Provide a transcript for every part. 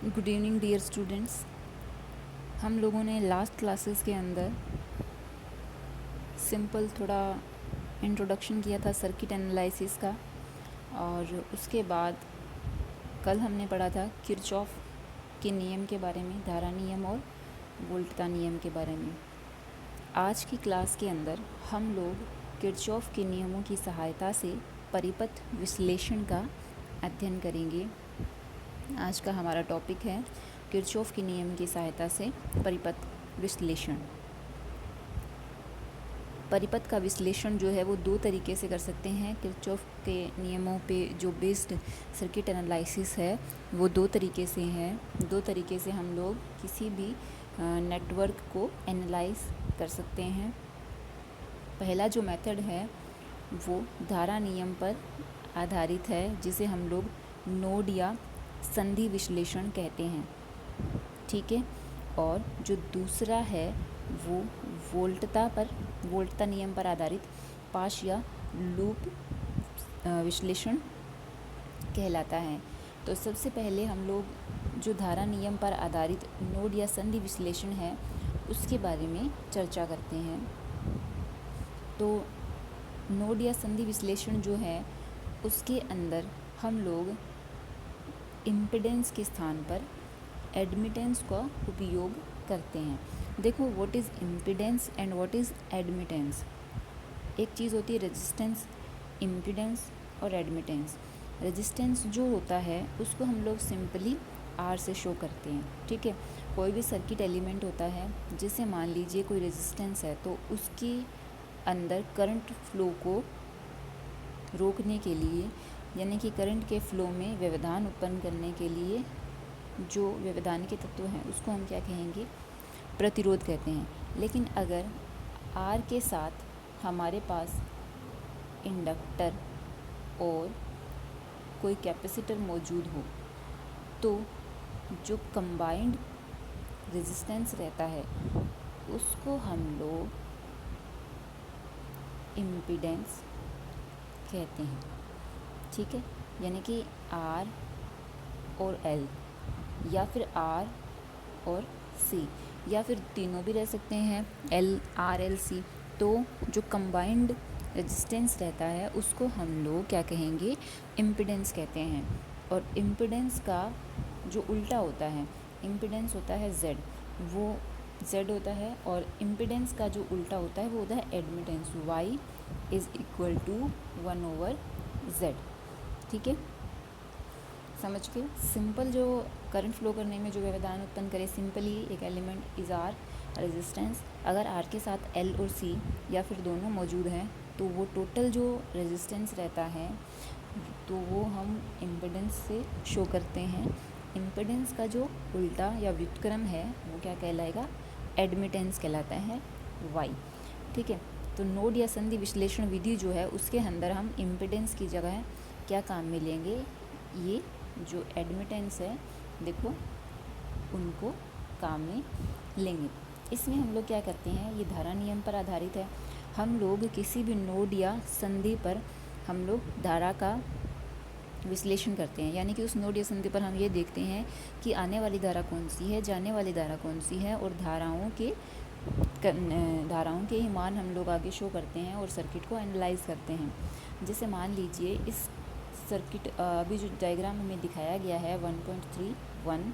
Good evening dear students. हम लोगों ने लास्ट क्लासेस के अंदर सिंपल थोड़ा इंट्रोडक्शन किया था सर्किट एनालिसिस का, और उसके बाद कल हमने पढ़ा था किरचॉफ के नियम के बारे में, धारा नियम और वोल्टता नियम के बारे में। आज की क्लास के अंदर हम लोग किरचॉफ के नियमों की सहायता से परिपथ विश्लेषण का अध्ययन करेंगे। आज का हमारा टॉपिक है किरचॉफ के नियम की सहायता से परिपथ विश्लेषण। परिपथ का विश्लेषण जो है वो दो तरीके से कर सकते हैं। किरचॉफ के नियमों पे जो बेस्ड सर्किट एनालिसिस है वो दो तरीके से है। दो तरीके से हम लोग किसी भी नेटवर्क को एनालाइज कर सकते हैं। पहला जो मेथड है वो धारा नियम पर आधारित है, जिसे हम लोग नोड या संधि विश्लेषण कहते हैं, ठीक है। और जो दूसरा है वो वोल्टता नियम पर आधारित पाश या लूप विश्लेषण कहलाता है। तो सबसे पहले हम लोग जो धारा नियम पर आधारित नोड या संधि विश्लेषण है उसके बारे में चर्चा करते हैं। तो नोड या संधि विश्लेषण जो है उसके अंदर हम लोग इम्पीडेंस के स्थान पर एडमिटेंस का उपयोग करते हैं। देखो, what is impedance and what is admittance. एक चीज़ होती है रेजिस्टेंस, इम्पीडेंस और एडमिटेंस। रेजिस्टेंस जो होता है उसको हम लोग सिंपली आर से शो करते हैं, ठीक है। कोई भी सर्किट एलिमेंट होता है जिसे मान लीजिए कोई रेजिस्टेंस है, तो उसके अंदर करंट फ्लो को रोकने के लिए, यानी कि करंट के फ्लो में व्यवधान उत्पन्न करने के लिए जो व्यवधान के तत्व हैं उसको हम क्या कहेंगे, प्रतिरोध कहते हैं। लेकिन अगर आर के साथ हमारे पास इंडक्टर और कोई कैपेसिटर मौजूद हो तो जो कंबाइंड रेजिस्टेंस रहता है उसको हम लोग इम्पीडेंस कहते हैं, ठीक है। यानी कि आर और एल, या फिर आर और सी, या फिर तीनों भी रह सकते हैं, एल आर एल सी। तो जो कंबाइंड रेजिस्टेंस रहता है उसको हम लोग क्या कहेंगे, इम्पीडेंस कहते हैं। और इम्पीडेंस का जो उल्टा होता है, इम्पीडेंस होता है जेड, वो जेड होता है। और इम्पीडेंस का जो उल्टा होता है वो होता है admittance, Y is equal to 1/z, ठीक है। समझ के सिंपल जो करंट फ्लो करने में जो व्यवधान उत्पन्न करे, सिंपली एक एलिमेंट इज़ आर रेजिस्टेंस। अगर आर के साथ एल और सी या फिर दोनों मौजूद हैं तो वो टोटल जो रेजिस्टेंस रहता है तो वो हम इम्पीडेंस से शो करते हैं। इम्पीडेंस का जो उल्टा या व्युत्क्रम है वो क्या कहलाएगा, एडमिटेंस कहलाता है, वाई, ठीक है। तो नोड या संधि विश्लेषण विधि जो है उसके अंदर हम इम्पीडेंस की जगह क्या काम में लेंगे, ये जो एडमिटेंस है देखो उनको काम में लेंगे। इसमें हम लोग क्या करते हैं, ये धारा नियम पर आधारित है। हम लोग किसी भी नोड या संधि पर हम लोग धारा का विश्लेषण करते हैं, यानी कि उस नोड या संधि पर हम ये देखते हैं कि आने वाली धारा कौन सी है, जाने वाली धारा कौन सी है, और धाराओं के ही मान हम लोग आगे शो करते हैं और सर्किट को एनालाइज करते हैं। जैसे मान लीजिए इस सर्किट अभी जो डायग्राम हमें दिखाया गया है 1.31,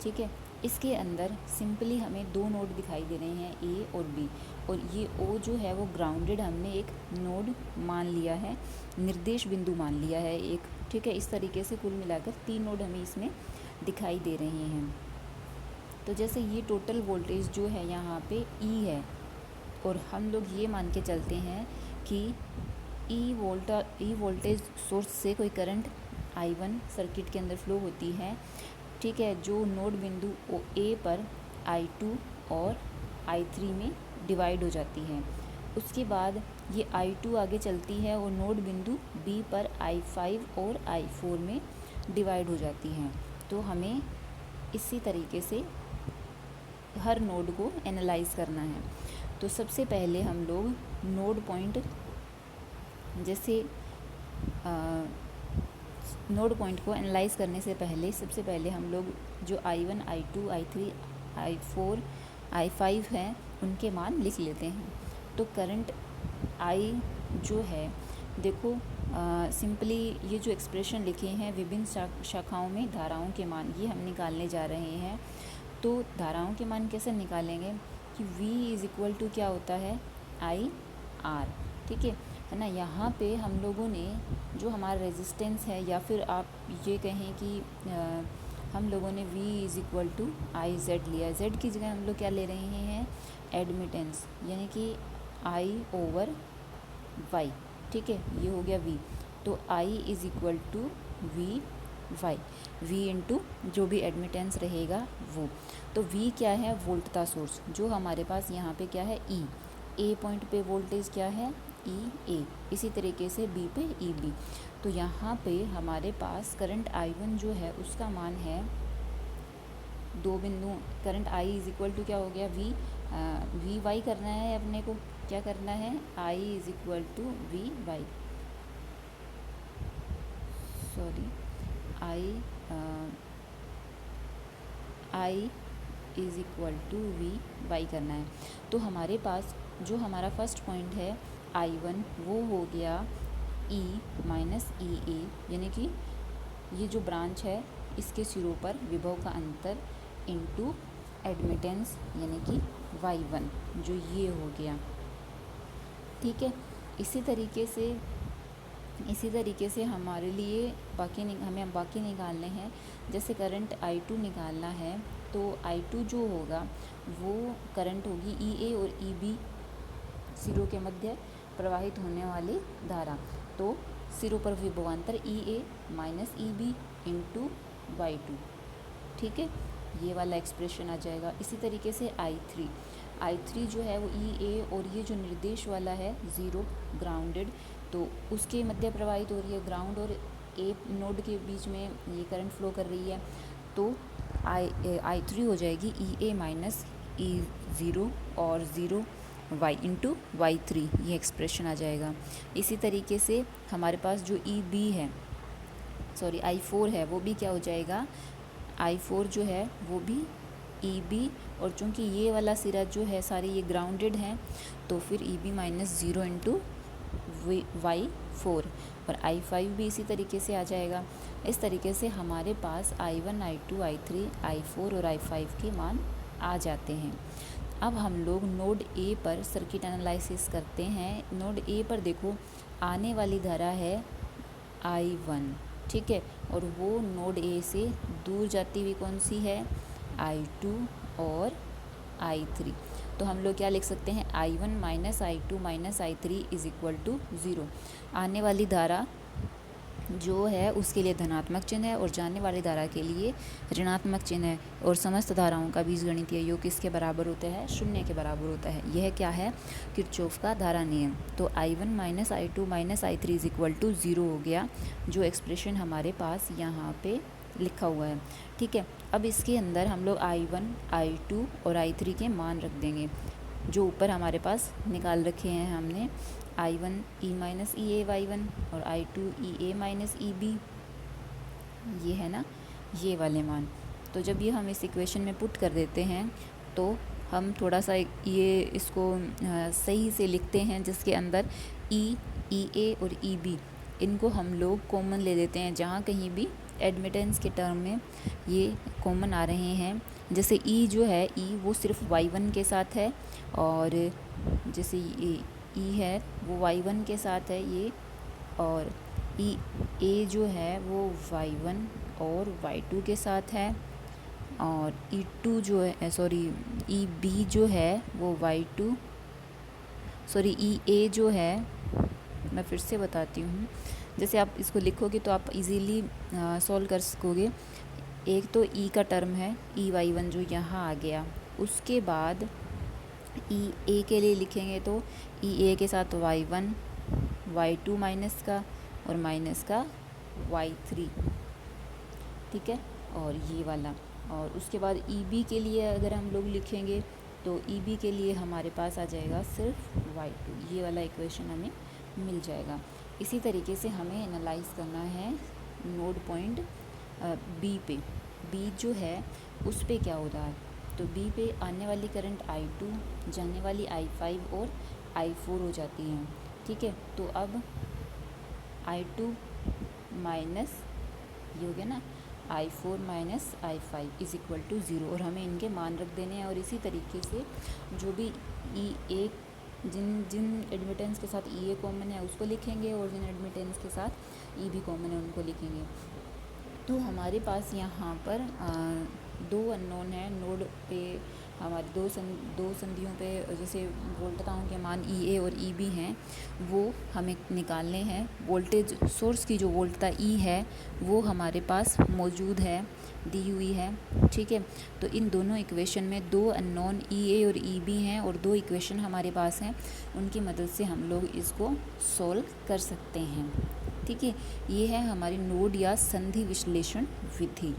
ठीक है। इसके अंदर सिंपली हमें दो नोड दिखाई दे रहे हैं, ए और बी, और ये ओ जो है वो ग्राउंडेड हमने एक नोड मान लिया है, निर्देश बिंदु मान लिया है एक, ठीक है। इस तरीके से कुल मिलाकर 3 नोड हमें इसमें दिखाई दे रहे हैं। तो जैसे ये टोटल वोल्टेज जो है यहाँ पे ई है, और हम लोग ये मान के चलते हैं कि ई वोल्टेज सोर्स से कोई करंट I1 सर्किट के अंदर फ्लो होती है, ठीक है, जो नोड बिंदु ए पर I2 और I3 में डिवाइड हो जाती है। उसके बाद ये I2 आगे चलती है और नोड बिंदु बी पर I5 और I4 में डिवाइड हो जाती हैं। तो हमें इसी तरीके से हर नोड को एनालाइज करना है। तो सबसे पहले हम लोग नोड पॉइंट, जैसे नोड पॉइंट को एनालाइज करने से पहले सबसे पहले हम लोग जो I1, I2, I3, I4, I5 हैं उनके मान लिख लेते हैं। तो करंट I जो है देखो सिंपली ये जो एक्सप्रेशन लिखे हैं विभिन्न शाखाओं में धाराओं के मान ये हम निकालने जा रहे हैं। तो धाराओं के मान कैसे निकालेंगे कि V इज़ इक्वल टू क्या होता है IR, ठीक है ना। यहाँ पे हम लोगों ने जो हमारा रेजिस्टेंस है या फिर आप ये कहें कि हम लोगों ने V is equal to IZ लिया। Z की जगह हम लोग क्या ले रहे हैं एडमिटेंस, यानी कि I/Y, ठीक है, ये हो गया V। तो I is equal to VY, V into जो भी एडमिटेंस रहेगा वो। तो V क्या है वोल्टता सोर्स, जो हमारे पास यहाँ पे क्या है E, A पॉइंट पे वोल्टेज क्या है EA, इसी तरीके से B पे EB। तो यहाँ पे हमारे पास करंट I1 जो है उसका मान है दो बिंदु, current I is equal to क्या हो गया VY करना है अपने को, क्या करना है I is equal to VY, sorry I is equal to VY करना है। तो हमारे पास जो हमारा फर्स्ट पॉइंट है I1 वो हो गया E माइनस EA, यानी कि ये जो ब्रांच है इसके सिरों पर विभव का अंतर इनटू एडमिटेंस यानी कि Y1 जो ये हो गया, ठीक है। इसी तरीके से हमारे लिए हमें बाकी निकालने हैं। जैसे करंट I2 निकालना है तो I2 जो होगा वो करंट होगी EA और EB सिरों के मध्य प्रवाहित होने वाली धारा। तो सिरों पर विभवांतर EA minus EB into Y2, ठीक है, ये वाला एक्सप्रेशन आ जाएगा। इसी तरीके से I3 जो है वो EA और ये जो निर्देश वाला है 0 ग्राउंडेड, तो उसके मध्य प्रवाहित हो रही है, ग्राउंड और A नोड के बीच में ये करंट फ्लो कर रही है। तो I3 हो जाएगी EA माइनस E0 और 0 Y इंटू Y3, ये एक्सप्रेशन आ जाएगा। इसी तरीके से हमारे पास जो I4 है वो भी क्या हो जाएगा, I4 जो है वो भी EB, और चूँकि ये वाला सिरा जो है सारे ये ग्राउंडेड हैं तो फिर EB माइनस 0 इंटू Y4, और I5 भी इसी तरीके से आ जाएगा। इस तरीके से हमारे पास I1, I2, I3, I4 और I5 के मान आ जाते हैं। अब हम लोग नोड A पर सर्किट एनालिसिस करते हैं। नोड A पर देखो आने वाली धारा है I1, ठीक है, और वो नोड A से दूर जाती हुई कौन सी है I2 और I3। तो हम लोग क्या लिख सकते हैं I1 minus I2 minus I3 is equal to 0। आने वाली धारा जो है उसके लिए धनात्मक चिन्ह है और जाने वाली धारा के लिए ऋणात्मक चिन्ह है, और समस्त धाराओं का बीजगणितीय योग किसके बराबर होता है, 0 के बराबर होता है। यह क्या है किरचॉफ का धारा नियम। तो I1 minus I2 minus I3 is equal to 0 हो गया, जो एक्सप्रेशन हमारे पास यहाँ पे लिखा हुआ है, ठीक है। अब इसके अंदर हम लोग I1, I2 और I3 के मान रख देंगे जो ऊपर हमारे पास निकाल रखे हैं हमने। I1 E minus EA Y1 और I2 EA माइनस EB, ये है ना ये वाले मान। तो जब ये हम इस इक्वेशन में पुट कर देते हैं तो हम थोड़ा सा ये इसको सही से लिखते हैं, जिसके अंदर EA और EB इनको हम लोग कॉमन ले लेते हैं, जहाँ कहीं भी एडमिटेंस के टर्म में ये कॉमन आ रहे हैं। जैसे E जो है E वो सिर्फ Y1 के साथ है, और जैसे E है वो Y1 के साथ है ये, और A जो है वो Y1 और Y2 के साथ है, और E2 जो है EB जो है वो EA जो है, मैं फिर से बताती हूँ, जैसे आप इसको लिखोगे तो आप इजीली सॉल्व कर सकोगे। एक तो E का टर्म है EY1 जो यहाँ आ गया, उसके बाद EA के लिए लिखेंगे तो EA के साथ Y1 Y2 माइनस का और माइनस का Y3, ठीक है, और ये वाला। और उसके बाद EB के लिए अगर हम लोग लिखेंगे तो EB के लिए हमारे पास आ जाएगा सिर्फ Y2, ये वाला इक्वेशन हमें मिल जाएगा। इसी तरीके से हमें एनालाइज करना है नोड पॉइंट बी पे, बी जो है उस पे क्या हो रहा है, तो बी पे आने वाली करंट I2, जाने वाली I5 और I4 हो जाती हैं। ठीक है, तो अब I2 माइनस ये हो गया ना I4 minus I5 is equal to 0, और हमें इनके मान रख देने हैं। और इसी तरीके से जो भी E1 जिन जिन एडमिटेंस के साथ E A कॉमन है उसको लिखेंगे, और जिन एडमिटेंस के साथ E B कॉमन है उनको लिखेंगे। तो हमारे पास यहाँ पर दो अननोन है नोड पे, हमारे दो संधियों पे जैसे वोल्टताओं के मान ई ए और ई बी हैं, वो हमें निकालने हैं। वोल्टेज सोर्स की जो वोल्टता ई है वो हमारे पास मौजूद है, दी हुई है। ठीक है, तो इन दोनों इक्वेशन में दो अननोन ई ए और ई बी हैं, और दो इक्वेशन हमारे पास हैं, उनकी मदद से हम लोग इसको सोल्व कर सकते हैं। ठीक है, ये है हमारी नोड या संधि विश्लेषण विधि।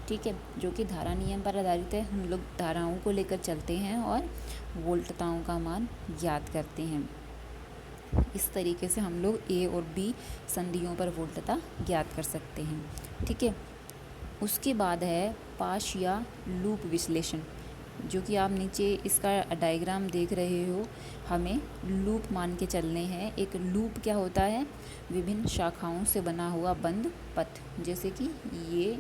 ठीक है, जो कि धारा नियम पर आधारित है। हम लोग धाराओं को लेकर चलते हैं और वोल्टताओं का मान ज्ञात करते हैं। इस तरीके से हम लोग ए और बी संधियों पर वोल्टता ज्ञात कर सकते हैं। ठीक है, उसके बाद है पाश या लूप विश्लेषण, जो कि आप नीचे इसका डायग्राम देख रहे हो। हमें लूप मान के चलने हैं। एक लूप क्या होता है, विभिन्न शाखाओं से बना हुआ बंद पथ, जैसे कि ये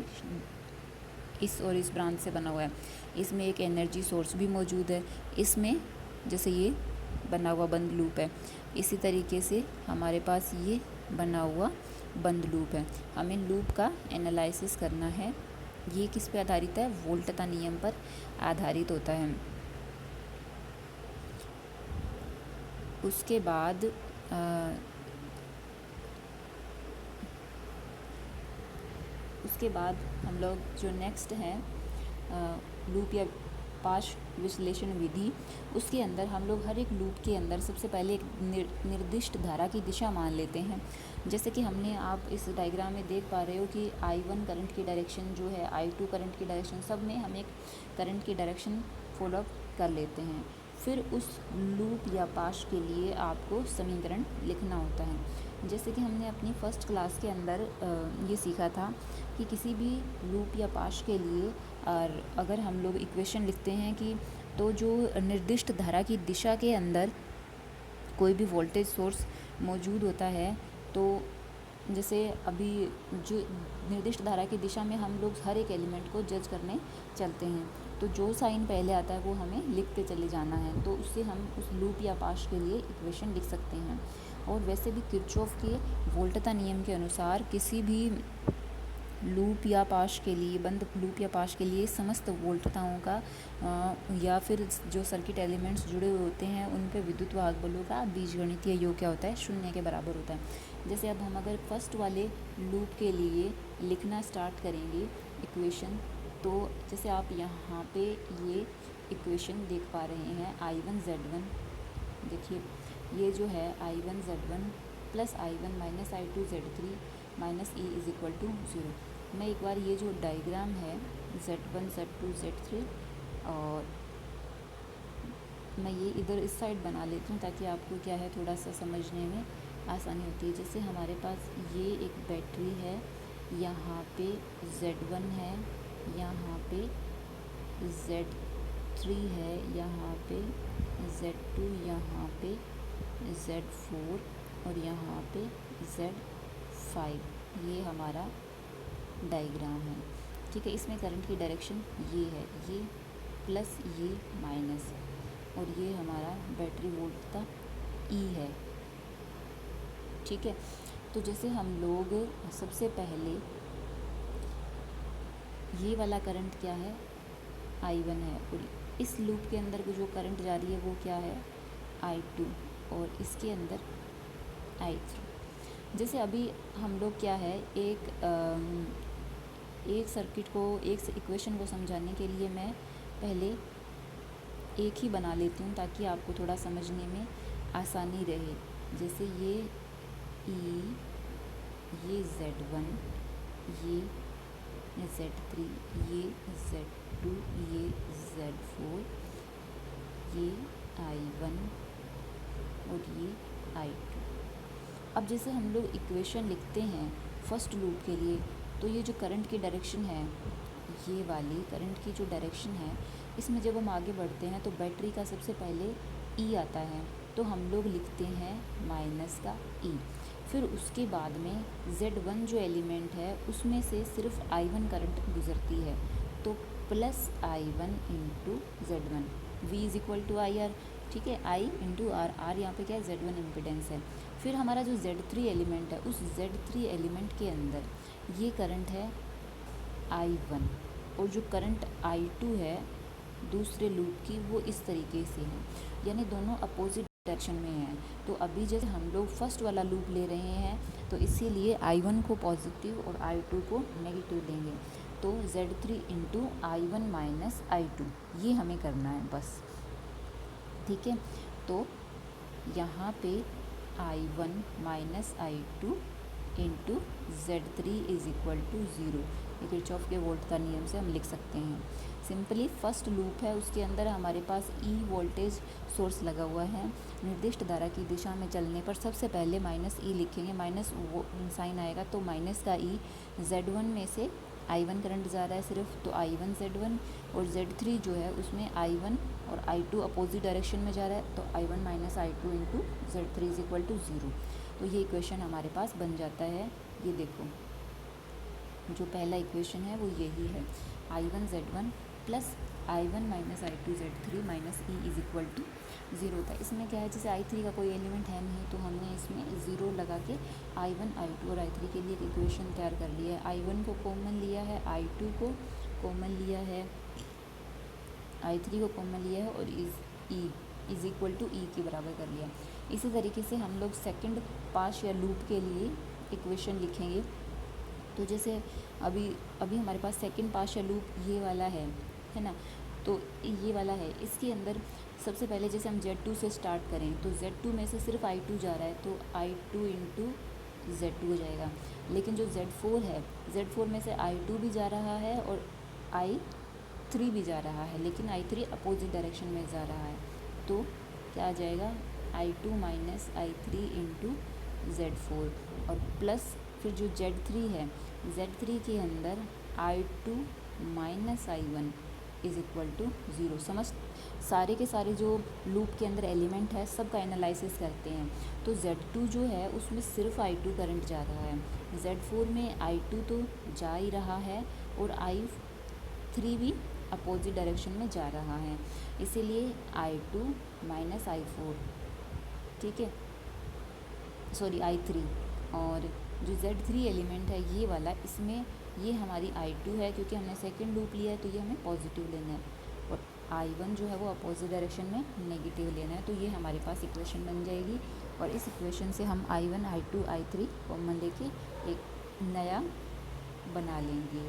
इस और इस ब्रांच से बना हुआ है। इसमें एक एनर्जी सोर्स भी मौजूद है, इसमें जैसे ये बना हुआ बंद लूप है। इसी तरीके से हमारे पास ये बना हुआ बंद लूप है। हमें लूप का एनालिसिस करना है। ये किस पे आधारित है, वोल्टता नियम पर आधारित होता है। उसके बाद हम लोग जो नेक्स्ट है लूप या पाश विश्लेषण विधि, उसके अंदर हम लोग हर एक लूप के अंदर सबसे पहले एक निर्दिष्ट धारा की दिशा मान लेते हैं। जैसे कि हमने, आप इस डायग्राम में देख पा रहे हो कि I1 करंट की डायरेक्शन जो है, I2 करंट की डायरेक्शन, सब में हम एक करंट की डायरेक्शन फॉलो कर लेते हैं। फिर उस लूप या पाश के लिए आपको समीकरण लिखना होता है। जैसे कि हमने अपनी फर्स्ट क्लास के अंदर ये सीखा था कि किसी भी लूप या पाश के लिए अगर हम लोग इक्वेशन लिखते हैं कि तो जो निर्दिष्ट धारा की दिशा के अंदर कोई भी वोल्टेज सोर्स मौजूद होता है, तो जैसे अभी जो निर्दिष्ट धारा की दिशा में हम लोग हर एक एलिमेंट को जज करने चलते हैं, तो जो साइन पहले आता है वो हमें लिखते चले जाना है। तो उससे हम उस लूप या पाश के लिए इक्वेशन लिख सकते हैं। और वैसे भी किरचॉफ के वोल्टता नियम के अनुसार किसी भी लूप या पाश के लिए, बंद लूप या पाश के लिए समस्त वोल्टताओं का या फिर जो सर्किट एलिमेंट्स जुड़े हुए होते हैं उन पे विद्युत वाहक बलों का बीजगणितीय योग क्या होता है, 0 के बराबर होता है। जैसे अब हम अगर फर्स्ट वाले लूप के लिए लिखना स्टार्ट करेंगे इक्वेशन, तो जैसे आप यहाँ पे ये इक्वेशन देख पा रहे हैं I1Z1, देखिए ये जो है I1Z1 plus I1 minus I2Z3 minus E is equal to 0। मैं एक बार ये जो डायग्राम है Z1 Z2 Z3, और मैं ये इधर इस साइड बना लेती हूँ ताकि आपको क्या है थोड़ा सा समझने में आसानी होती है। जैसे हमारे पास ये एक बैटरी है, यहाँ पे Z1 है, यहाँ पे Z3 है, यहाँ पे Z2, यहाँ पे Z4 और यहाँ पे Z5। ये हमारा डायग्राम है। ठीक है, इसमें करंट की डायरेक्शन ये है, ये प्लस ये माइनस, और ये हमारा बैटरी वोल्टता E है। ठीक है, तो जैसे हम लोग सबसे पहले ये वाला करंट क्या है, I1 है, और इस लूप के अंदर जो करंट जा रही है वो क्या है, I2, और इसके अंदर I3। जैसे अभी हम लोग क्या है एक सर्किट को, एक इक्वेशन को समझाने के लिए मैं पहले एक ही बना लेती हूँ ताकि आपको थोड़ा समझने में आसानी रहे। जैसे ये E, ये Z1, ये Z3, ये Z2, ये Z4, ये I1 और ये I2। अब जैसे हम लोग इक्वेशन लिखते हैं फर्स्ट लूप के लिए, तो ये जो करंट की डायरेक्शन है, ये वाली करंट की जो डायरेक्शन है, इसमें जब हम आगे बढ़ते हैं तो बैटरी का सबसे पहले ई आता है, तो हम लोग लिखते हैं माइनस का ई। फिर उसके बाद में Z1 जो एलिमेंट है उसमें से सिर्फ I1 करंट गुजरती है, तो plus I1 into Z1, V is equal to I R. ठीक है, I इंटू आर, आर यहाँ पे क्या है, Z1 इम्पिडेंस है। फिर हमारा जो Z3 एलिमेंट है, उस Z3 एलिमेंट के अंदर ये करंट है I1, और जो करंट I2 है दूसरे लूप की, वो इस तरीके से है, यानी दोनों अपोजिट डायरेक्शन में है। तो अभी जैसे हम लोग फर्स्ट वाला लूप ले रहे हैं, तो इसीलिए I1 को पॉजिटिव और I2 को नेगेटिव लेंगे, तो Z3 into I1 minus I2, ये हमें करना है बस। ठीक है, तो यहाँ पे I1 minus I2 into Z3 is equal to 0, ये किरचॉफ के वोल्ट का नियम से हम लिख सकते हैं। सिंपली फर्स्ट लूप है, उसके अंदर हमारे पास ई वोल्टेज सोर्स लगा हुआ है। निर्दिष्ट धारा की दिशा में चलने पर सबसे पहले माइनस ई लिखेंगे, माइनस वो साइन आएगा तो माइनस का ई। Z1 में से I1 करंट जा रहा है सिर्फ, तो I1 Z1, और Z3 जो है उसमें I1 और I2 अपोजिट डायरेक्शन में जा रहा है, तो I1 minus I2 into Z3 is equal to 0। तो ये इक्वेशन हमारे पास बन जाता है। ये देखो, जो पहला इक्वेशन है वो यही है, I1 Z1 plus I1 minus I2 Z3 minus E is equal to 0 था। इसमें क्या है, जैसे I3 का कोई एलिमेंट है नहीं, तो हमने इसमें 0 लगा के I1 I2 और I3 के लिए एक इक्वेशन तैयार कर लिया है। I1 को कॉमन लिया है, I2 को कॉमन लिया है, I3 को कॉमन लिया है, और इज़ इक्वल टू ई के बराबर कर लिया। इसी तरीके से हम लोग सेकंड पास या लूप के लिए इक्वेशन लिखेंगे। तो जैसे अभी हमारे पास सेकंड पास या लूप ये वाला है ना, तो ये वाला है, इसके अंदर सबसे पहले जैसे हम Z2 से स्टार्ट करें, तो Z2 में से सिर्फ I2 जा रहा है, तो I2 इंटू Z2 हो जाएगा। लेकिन जो Z4 है, Z4 में से I2 भी जा रहा है और I3 भी जा रहा है, लेकिन I3 अपोजिट डायरेक्शन में जा रहा है, तो क्या आ जाएगा, I2 minus I3 into Z4, और प्लस फिर जो Z3 है, Z3 के अंदर I2 minus I1 is equal to 0। समझ, सारे के सारे जो लूप के अंदर एलिमेंट है सब का एनालिसिस करते हैं। तो Z2 जो है उसमें सिर्फ I2 करंट जा रहा है, Z4 में I2 तो जा ही रहा है, और I3 भी अपोजिट डायरेक्शन में जा रहा है, इसीलिए I2 माइनस I4, ठीक है, सॉरी I3। और जो Z3 एलिमेंट है ये वाला, इसमें ये हमारी I2 है, क्योंकि हमने सेकंड लूप लिया है, तो ये हमें पॉजिटिव लेना है, और I1 जो है वो अपोजिट डायरेक्शन में नेगेटिव लेना है। तो ये हमारे पास इक्वेशन बन जाएगी, और इस इक्वेशन से हम I1 I2 I3 कॉमन लेके एक नया बना लेंगे।